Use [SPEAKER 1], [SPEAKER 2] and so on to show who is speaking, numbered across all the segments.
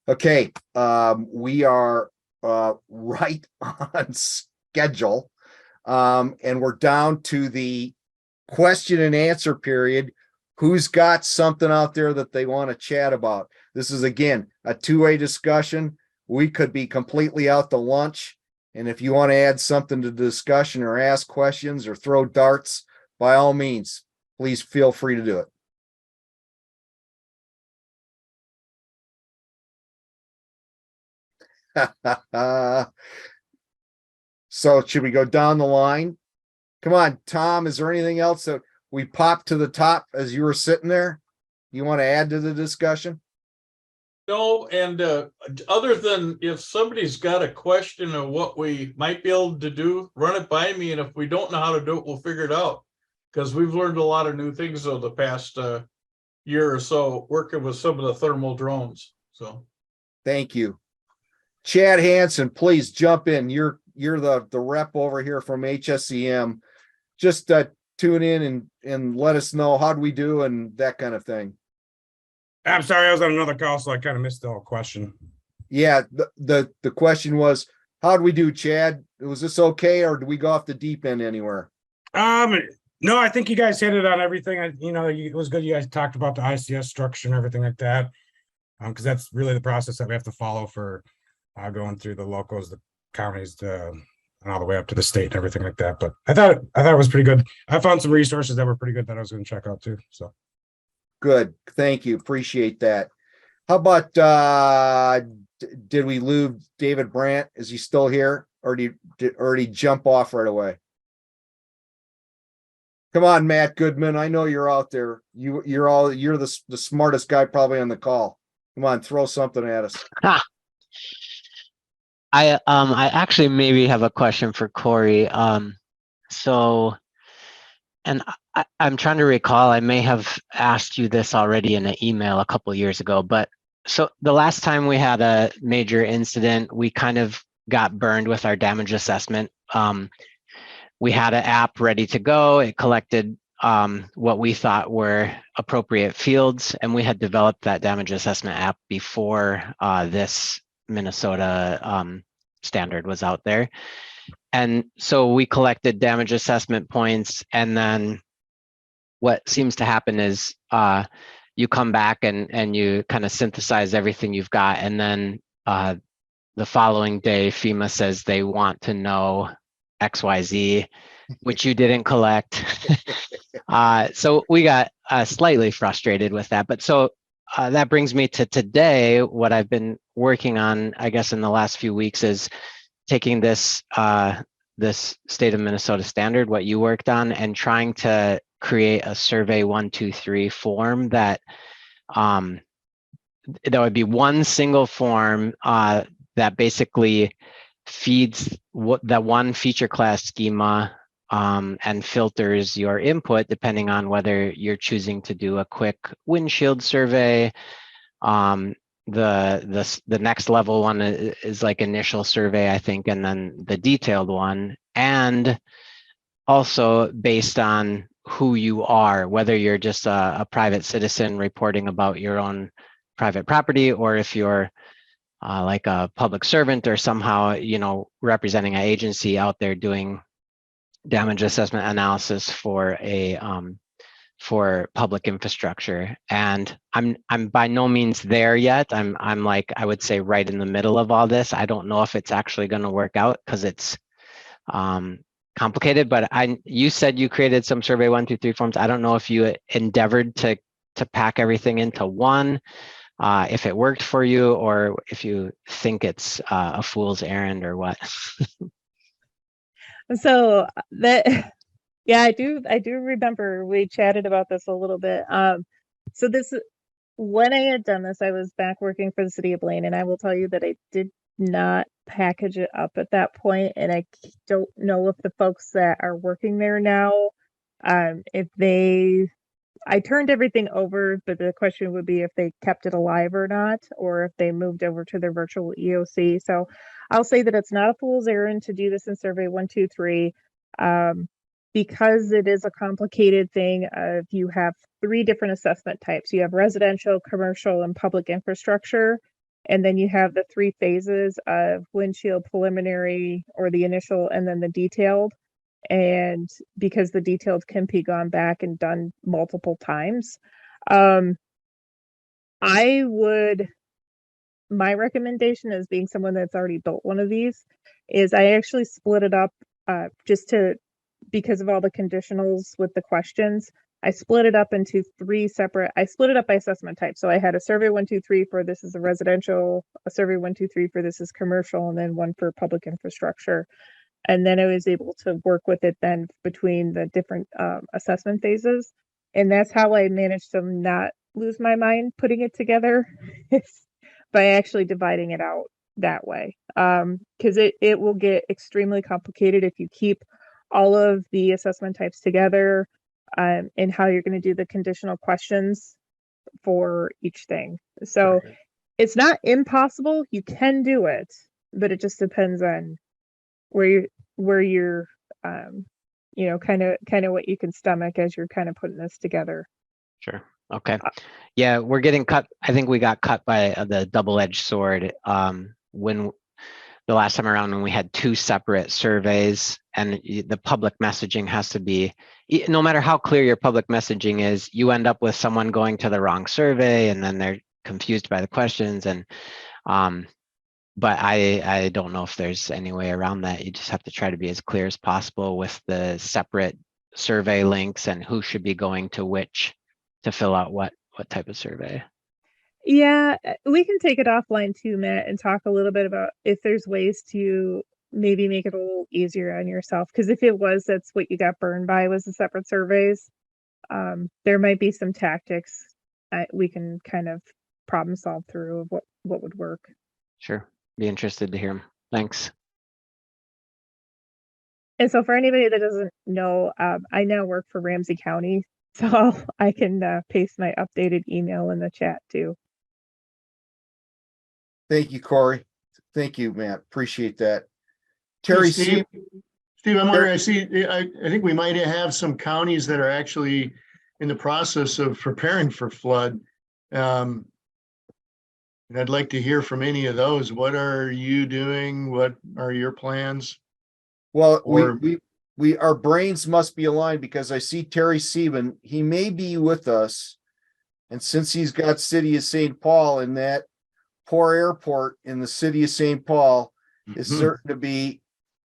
[SPEAKER 1] Okay, we are right on schedule. And we're down to the question and answer period. Who's got something out there that they want to chat about? This is again a two-way discussion. We could be completely out to lunch. And if you want to add something to the discussion or ask questions or throw darts, by all means, please feel free to do it. So should we go down the line? Come on, Tom, is there anything else that we popped to the top as you were sitting there? You want to add to the discussion?
[SPEAKER 2] No, and other than if somebody's got a question of what we might be able to do, run it by me. And if we don't know how to do it, we'll figure it out. Because we've learned a lot of new things over the past year or so working with some of the thermal drones. So
[SPEAKER 1] Thank you. Chad Hansen, please jump in. You're the rep over here from HSEM. Just tune in and let us know how do we do and that kind of thing.
[SPEAKER 3] I'm sorry, I was on another call, so I kind of missed the whole question.
[SPEAKER 1] Yeah, the question was, how do we do, Chad? Was this okay, or do we go off the deep end anywhere?
[SPEAKER 3] No, I think you guys hit it on everything. It was good you guys talked about the ICS structure and everything like that. Because that's really the process that we have to follow for going through the locals, the counties, and all the way up to the state and everything like that. But I thought it was pretty good. I found some resources that were pretty good that I was going to check out too. So
[SPEAKER 1] good, thank you, appreciate that. How about did we lose David Brandt? Is he still here, or did he jump off right away? Come on, Matt Goodman, I know you're out there. You're the smartest guy probably on the call. Come on, throw something at us.
[SPEAKER 4] I actually maybe have a question for Corey. So, and I'm trying to recall, I may have asked you this already in an email a couple of years ago, but so the last time we had a major incident, we kind of got burned with our damage assessment. We had an app ready to go. It collected what we thought were appropriate fields, and we had developed that damage assessment app before this Minnesota standard was out there. And so we collected damage assessment points, and then what seems to happen is you come back and you kind of synthesize everything you've got, and then the following day FEMA says they want to know XYZ, which you didn't collect. So we got slightly frustrated with that. But so that brings me to today. What I've been working on, I guess, in the last few weeks is taking this this state of Minnesota standard, what you worked on, and trying to create a Survey 123 form that there would be one single form that basically feeds that one feature class schema and filters your input depending on whether you're choosing to do a quick windshield survey. The next level one is like initial survey, I think, and then the detailed one, and also based on who you are, whether you're just a private citizen reporting about your own private property, or if you're like a public servant or somehow, representing an agency out there doing damage assessment analysis for a for public infrastructure. And I'm by no means there yet. I'm like, I would say right in the middle of all this. I don't know if it's actually going to work out because it's complicated, but you said you created some Survey 123 forms. I don't know if you endeavored to pack everything into one, if it worked for you, or if you think it's a fool's errand or what.
[SPEAKER 5] So that, yeah, I do remember we chatted about this a little bit. So this, when I had done this, I was back working for the city of Blaine, and I will tell you that I did not package it up at that point, and I don't know if the folks that are working there now, if they, I turned everything over, but the question would be if they kept it alive or not, or if they moved over to their virtual EOC. So I'll say that it's not a fool's errand to do this in Survey 123, because it is a complicated thing. If you have 3 different assessment types, you have residential, commercial, and public infrastructure. And then you have the 3 phases of windshield, preliminary, or the initial, and then the detailed. And because the detailed can be gone back and done multiple times, my recommendation as being someone that's already built one of these is I actually split it up because of all the conditionals with the questions. I split it up into 3 separate, I split it up by assessment type. So I had a survey 1, 2, 3 for this is a residential, a survey 1, 2, 3 for this is commercial, and then one for public infrastructure. And then I was able to work with it then between the different assessment phases. And that's how I managed to not lose my mind putting it together by actually dividing it out that way. Because it will get extremely complicated if you keep all of the assessment types together and how you're going to do the conditional questions for each thing. So it's not impossible. You can do it, but it just depends on where you're kind of what you can stomach as you're kind of putting this together.
[SPEAKER 4] Sure. Okay. Yeah, we're getting cut. I think we got cut by the double-edged sword when the last time around when we had 2 separate surveys, and the public messaging has to be, no matter how clear your public messaging is, you end up with someone going to the wrong survey and then they're confused by the questions. And but I don't know if there's any way around that. You just have to try to be as clear as possible with the separate survey links and who should be going to which to fill out what type of survey.
[SPEAKER 5] Yeah, we can take it offline too, Matt, and talk a little bit about if there's ways to maybe make it a little easier on yourself. Because if it was, that's what you got burned by was the separate surveys. There might be some tactics we can kind of problem solve through of what would work.
[SPEAKER 4] Sure. Be interested to hear them. Thanks.
[SPEAKER 5] And so for anybody that doesn't know, I now work for Ramsey County, so I can paste my updated email in the chat too.
[SPEAKER 1] Thank you, Corey. Thank you, Matt. Appreciate that. Terry
[SPEAKER 6] Steve,
[SPEAKER 1] C.
[SPEAKER 6] Steve, I'm wondering, I think we might have some counties that are actually in the process of preparing for flood. And I'd like to hear from any of those. What are you doing? What are your plans?
[SPEAKER 1] Well,
[SPEAKER 6] Or-
[SPEAKER 1] our brains must be aligned because I see Terry Sieben. He may be with us. And since he's got City of St. Paul in that poor airport in the City of St. Paul is
[SPEAKER 6] Mhm.
[SPEAKER 1] certain to be,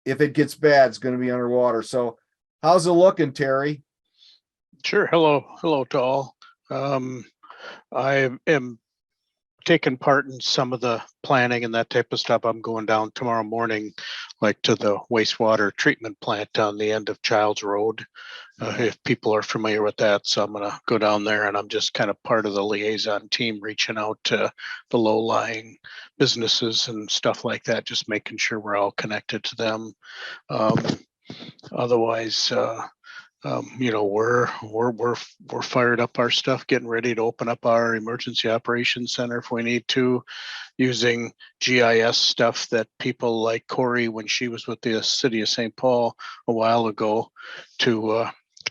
[SPEAKER 1] if it gets bad, it's going to be underwater. So how's it looking, Terry?
[SPEAKER 7] Sure. Hello to all. I am taking part in some of the planning and that type of stuff. I'm going down tomorrow morning, like to the wastewater treatment plant on the end of Childs Road. If people are familiar with that, so I'm gonna go down there, and I'm just kind of part of the liaison team, reaching out to the low-lying businesses and stuff like that, just making sure we're all connected to them. Otherwise, we're fired up our stuff, getting ready to open up our emergency operations center if we need to, using GIS stuff that people like Corey, when she was with the City of St. Paul a while ago, to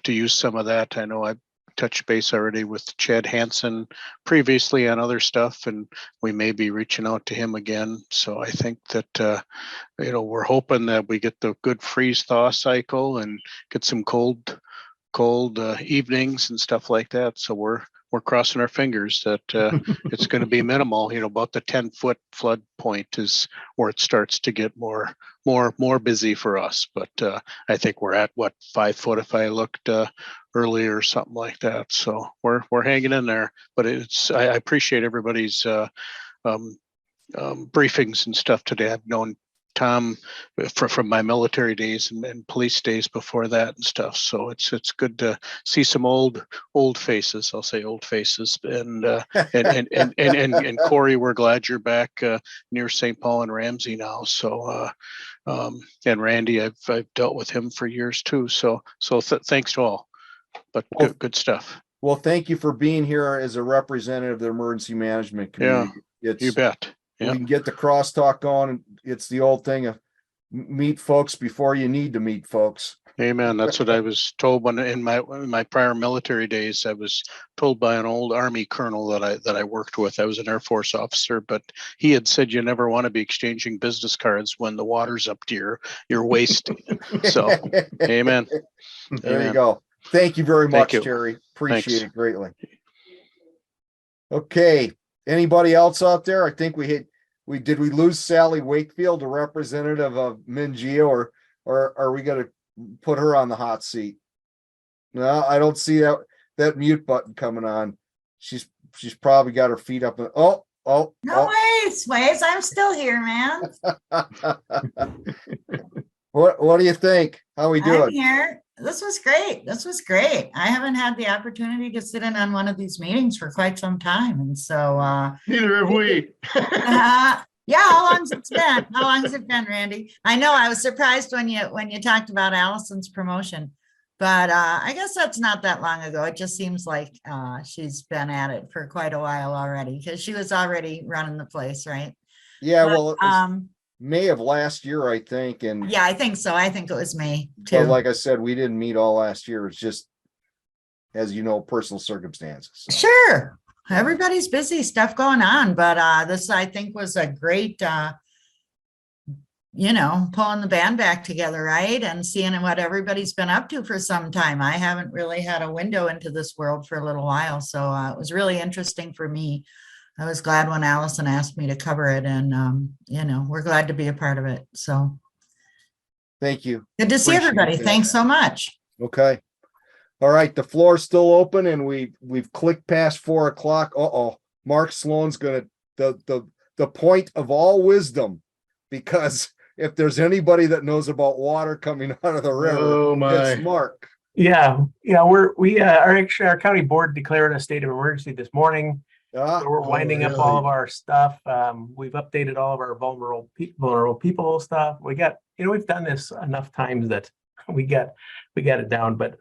[SPEAKER 7] use some of that. I know I touched base already with Chad Hansen previously on other stuff, and we may be reaching out to him again. So I think that we're hoping that we get the good freeze thaw cycle and get some cold evenings and stuff like that. So we're crossing our fingers that it's going to be minimal. About the 10-foot flood point is where it starts to get more busy for us. But I think we're at 5 foot if I looked earlier or something like that. So we're hanging in there. But I appreciate everybody's briefings and stuff today. I've known Tom from my military days and police days before that and stuff. So it's good to see some old faces. I'll say old faces. And Corey, we're glad you're back near St. Paul and Ramsey now. So and Randy, I've dealt with him for years too. So thanks to all. But good stuff.
[SPEAKER 1] Well, thank you for being here as a representative of the emergency management community.
[SPEAKER 7] You bet.
[SPEAKER 1] We can get the crosstalk going. It's the old thing of meet folks before you need to meet folks.
[SPEAKER 7] Amen. That's what I was told when in my prior military days. I was told by an old Army colonel that I worked with. I was an Air Force officer, but he had said you never want to be exchanging business cards when the water's up to your waist. So, amen.
[SPEAKER 1] There you
[SPEAKER 7] Amen.
[SPEAKER 1] go. Thank you very
[SPEAKER 7] Thank
[SPEAKER 1] much,
[SPEAKER 7] you.
[SPEAKER 1] Terry. Appreciate
[SPEAKER 7] Thanks.
[SPEAKER 1] it greatly. Okay, anybody else out there? I think did we lose Sally Wakefield, a representative of Mingeo, or are we gonna put her on the hot seat? No, I don't see that mute button coming on. She's probably got her feet up. Oh.
[SPEAKER 8] No ways. I'm still here, man.
[SPEAKER 1] What do you think? How we
[SPEAKER 8] I'm
[SPEAKER 1] doing?
[SPEAKER 8] here. This was great. I haven't had the opportunity to sit in on one of these meetings for quite some time. And so,
[SPEAKER 6] Neither have we.
[SPEAKER 8] yeah, how long's it been? How long has it been, Randy? I know I was surprised when you talked about Allison's promotion, but I guess that's not that long ago. It just seems like she's been at it for quite a while already, because she was already running the place, right?
[SPEAKER 1] Yeah,
[SPEAKER 8] But,
[SPEAKER 1] well, it was May of last year, I think, and
[SPEAKER 8] yeah, I think so. I think it was May
[SPEAKER 1] but
[SPEAKER 8] too.
[SPEAKER 1] like I said, we didn't meet all last year. It's just, as you know, personal circumstances. So.
[SPEAKER 8] Sure. Everybody's busy, stuff going on, but this I think was a great pulling the band back together, right? And seeing what everybody's been up to for some time. I haven't really had a window into this world for a little while. So it was really interesting for me. I was glad when Allison asked me to cover it, and we're glad to be a part of it. So
[SPEAKER 1] Thank you.
[SPEAKER 8] good to see
[SPEAKER 1] Appreciate
[SPEAKER 8] everybody.
[SPEAKER 1] that.
[SPEAKER 8] Thanks so much.
[SPEAKER 1] Okay. All right, the floor's still open and we've clicked past 4 o'clock. Mark Sloan's gonna the point of all wisdom, because if there's anybody that knows about water coming out of the river,
[SPEAKER 6] Oh my.
[SPEAKER 1] it's Mark.
[SPEAKER 9] Yeah, our county board declared a state of emergency this morning.
[SPEAKER 1] Ah,
[SPEAKER 9] So we're winding up all of our stuff. We've updated all of our vulnerable people stuff. We've done this enough times that we got it down. But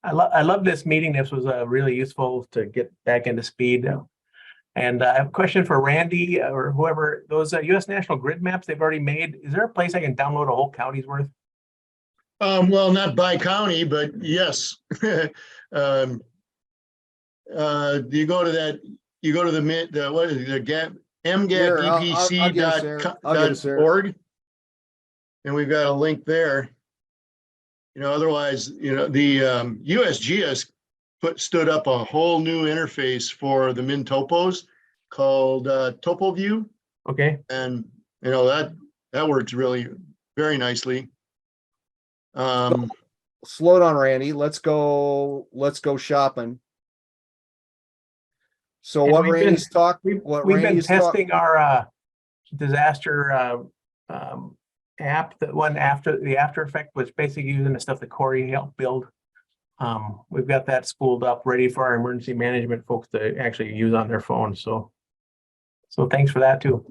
[SPEAKER 9] I love this meeting. This was really useful to get back into speed. And I have a question for Randy or whoever. Those U.S. National Grid maps they've already made. Is there a place I can download a whole county's worth?
[SPEAKER 6] Well, not by county, but yes. You go to that, you go to the what is it, the gap,
[SPEAKER 1] Here, I'll get us there. I'll get us there.
[SPEAKER 6] mgapdpc.org. And we've got a link there. Otherwise, the USGS stood up a whole new interface for the MinTopos called TopoView.
[SPEAKER 9] Okay.
[SPEAKER 6] And that works really very nicely.
[SPEAKER 1] Slow down, Randy. Let's go shopping. So
[SPEAKER 9] And
[SPEAKER 1] what
[SPEAKER 9] we've
[SPEAKER 1] Randy's talked,
[SPEAKER 9] We've
[SPEAKER 1] what
[SPEAKER 9] been
[SPEAKER 1] Randy's talked,
[SPEAKER 9] testing our disaster app, that one after the After Effect, was basically using the stuff that Corey helped build. We've got that spooled up, ready for our emergency management folks to actually use on their phones. So thanks for that too.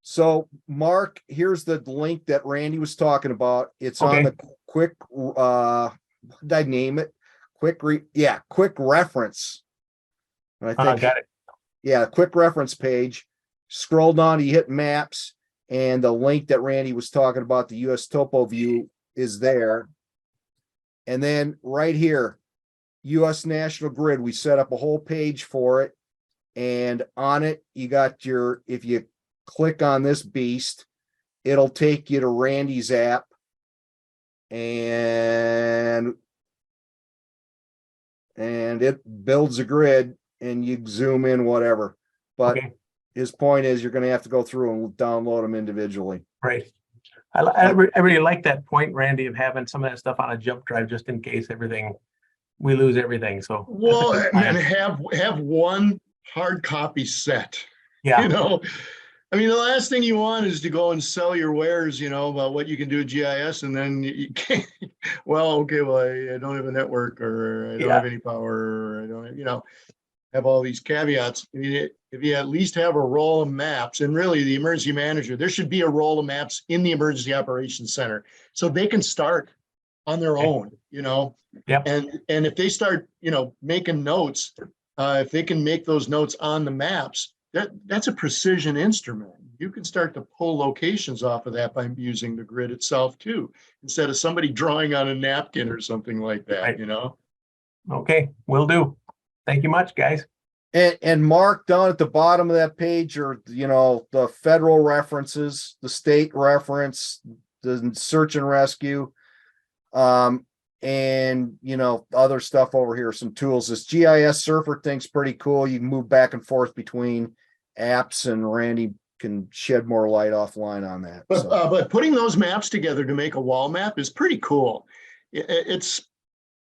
[SPEAKER 1] So Mark, here's the link that Randy was talking about. It's on the quick, what did I name it? Quick reference. And I think,
[SPEAKER 9] Got it.
[SPEAKER 1] yeah, quick reference page. Scroll down, you hit maps, and the link that Randy was talking about, the US Topo View, is there. And then right here, US National Grid, we set up a whole page for it. And on it, you got if you click on this beast, it'll take you to Randy's app. And it builds a grid and you zoom in whatever. But his point is you're going to have to go through and download them individually.
[SPEAKER 9] Right. I really like that point, Randy, of having some of that stuff on a jump drive just in case we lose everything. So
[SPEAKER 6] well, and have one hard copy set.
[SPEAKER 9] Yeah.
[SPEAKER 6] I mean, the last thing you want is to go and sell your wares, about what you can do with GIS, and then you can't. Well, I don't have a network, or I don't have any power, or I don't have, have all these caveats. I mean, if you at least have a roll of maps, and really the emergency manager, there should be a roll of maps in the emergency operations center, so they can start on their own,
[SPEAKER 9] Yep.
[SPEAKER 6] And if they start, making notes, if they can make those notes on the maps, that's a precision instrument, you can start to pull locations off of that by using the grid itself too, instead of somebody drawing on a napkin or something like that,
[SPEAKER 9] Right.
[SPEAKER 6] you know?
[SPEAKER 9] Okay, will do. Thank you much, guys.
[SPEAKER 1] And Mark, down at the bottom of that page are, you know, the federal references, the state reference, the search and rescue. And you know, other stuff over here, some tools. This GIS surfer thing's pretty cool. You can move back and forth between apps, and Randy can shed more light offline on that.
[SPEAKER 6] But,
[SPEAKER 1] So,
[SPEAKER 6] but putting those maps together to make a wall map is pretty cool. It's,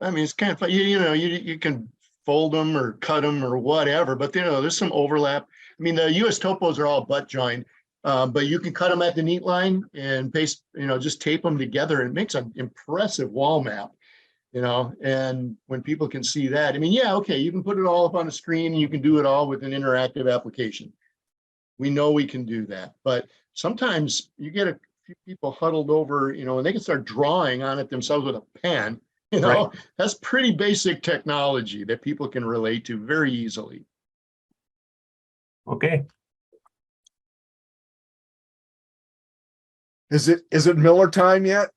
[SPEAKER 6] I mean, it's kind of fun. You know, you can fold them or cut them or whatever, but you know, there's some overlap. I mean, the US topos are all butt joined, but you can cut them at the neat line and paste, you know, just tape them together, and it makes an impressive wall map, you know. And when people can see that, I mean, yeah, okay, you can put it all up on a screen and you can do it all with an interactive application. We know we can do that, but sometimes you get a few people huddled over, you know, and they can start drawing on it themselves with a pen. You know, that's pretty basic technology that people can relate to very easily.
[SPEAKER 9] Okay,
[SPEAKER 1] is it Miller time yet?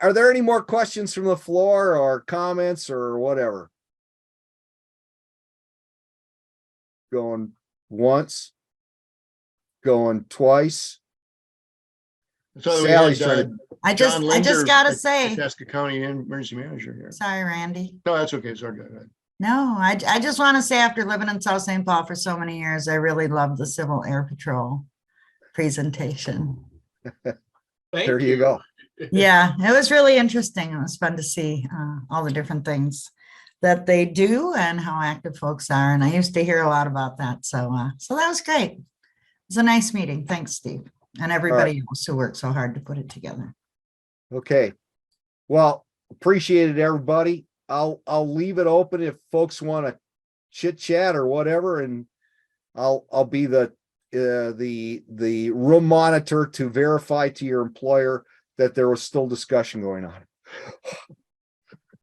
[SPEAKER 1] Are there any more questions from the floor or comments or whatever? Going once, going twice.
[SPEAKER 6] So
[SPEAKER 1] Sally's trying to.
[SPEAKER 8] I just gotta say,
[SPEAKER 6] Itasca County Emergency Manager here.
[SPEAKER 8] sorry, Randy.
[SPEAKER 6] No, that's okay. Sorry. Go ahead.
[SPEAKER 8] No, I just want to say, after living in South St. Paul for so many years, I really love the Civil Air Patrol presentation.
[SPEAKER 2] Thank
[SPEAKER 1] There you go.
[SPEAKER 8] Yeah, it was really interesting. It was fun to see all the different things that they do and how active folks are. And I used to hear a lot about that. So that was great. It was a nice meeting. Thanks, Steve, and everybody else who worked so hard to put it together.
[SPEAKER 1] Okay. Well, appreciate it, everybody. I'll leave it open if folks want to chit chat or whatever, and I'll be the room monitor to verify to your employer that there was still discussion going on.